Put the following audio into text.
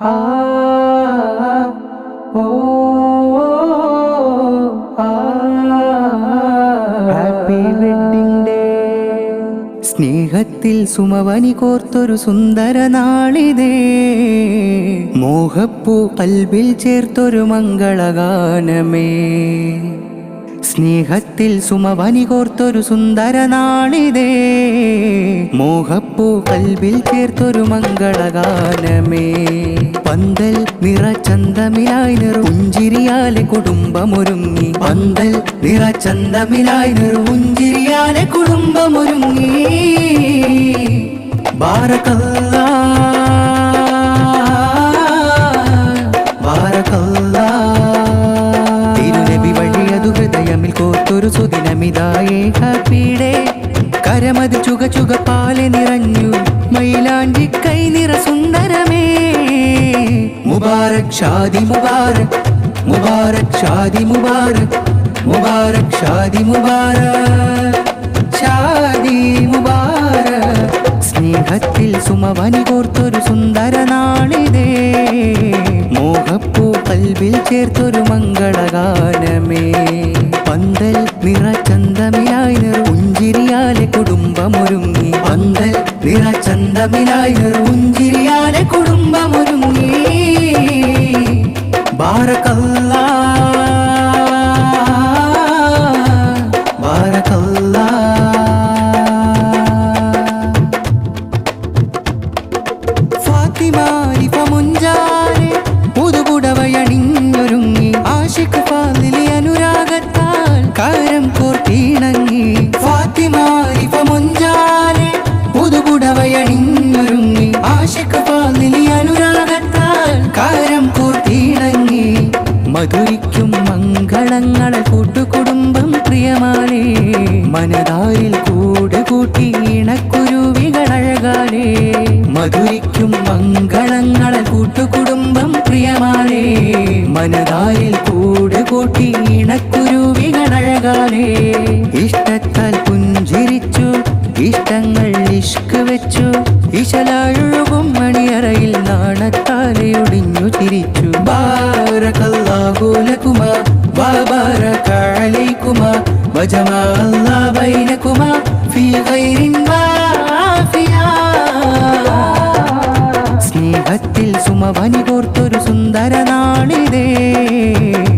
ആ ഓ ആ happy wedding day. സ്നേഹത്തിൽ സുമവനി കോർത്തൊരു സുന്ദര നാളിതേ, മോഹപ്പൂ കൽബിൽ ചേർത്തൊരു മംഗളഗാനമേ. സ്നേഹത്തിൽ സുമവനി കോർത്തൊരു സുന്ദര നാളിതേ, മോഹപ്പൂ കൽബിൽ ചേർത്തൊരു മംഗളഗാനമേ. പന്തൽ നിറചന്തമിലായി പുഞ്ചിരിയാലെ കുടുംബമൊരുങ്ങി, പന്തൽ നിറചന്തമിലായി പുഞ്ചിരിയാലെ കുടുംബമൊരുങ്ങി. ബാറകല്ലാ ബാറകല്ലാ, തിരുനബി വഴിയതു ഹൃദയമിൽ കോർത്തൊരു സുദിനമിതായേ ഹാപ്പി ഡേ. കരമതി ചുക ചുക പാലെ നിറഞ്ഞു മൈലാഞ്ചി കൈ നിറ സുന്ദരമേ. മുബാരക് ഷാദി മുബാരക്, മുബാരക് ഷാദി മുബാരക്, മുബാരക് ഷാദി മുബാരക്, ഷാദി മുബാരക്. സ്നേഹത്തിൽ സുമവനി കോർത്തൊരു സുന്ദര നാളിതേ, മോഹപ്പൂ കൽബിൽ ചേർത്തൊരു മംഗളഗാനമേ. പന്തൽ നിറചന്തമിലായി പുഞ്ചിരിയാലെ കുടുംബമൊരുങ്ങി, പന്തൽ നിറചന്തമിലായി പുഞ്ചിരിയാലെ കുടുംബമൊരുങ്ങി. ബാറകല്ലാ ബാറകല്ലാ. ഫാത്തിമ ഇഫ മുഞ്ചാരെ പുതുപുടവയണിഞ്ഞൊരുങ്ങി, ആശിഖ് ഫാദിലി അനുരാഗത്താൽ കാരം കോർത്തിണങ്ങി. ഫാത്തിമ ഇഫ മുഞ്ചാരെ പുതുപുടവയണിഞ്ഞൊരുങ്ങി, ആശിഖ് ഫാദിലി അനുരാഗത്താൽ കാരം കോർത്തിണങ്ങി. മധുരിക്കും മംഗളങ്ങളെ കൂട്ടുകുടുംബം പ്രിയമാലേ, മനതാരിൽ കൂട് കൂട്ടി ഇണക്കുരുവികളഴകാലേ. മധുരിക്കും മംഗളങ്ങളെ കൂട്ടുകുടുംബം പ്രിയമാലേ, മനതാരിൽ കൂട് കൂട്ടി ഇണക്കുരുവികളഴകാലേ. ഇഷ്ടത്താൽ പുഞ്ചിരിച്ചു, ഇഷ്ടങ്ങൾ ഇഷ്ക് വെച്ചു, ഇശലാഴുകും മണിയറയിൽ നാണത്താലെ ഒടിഞ്ഞു തിരിച്ചു. ബാറകല്ലാഹു ലകുമാ വബാറക അലൈകുമാ വജമഅ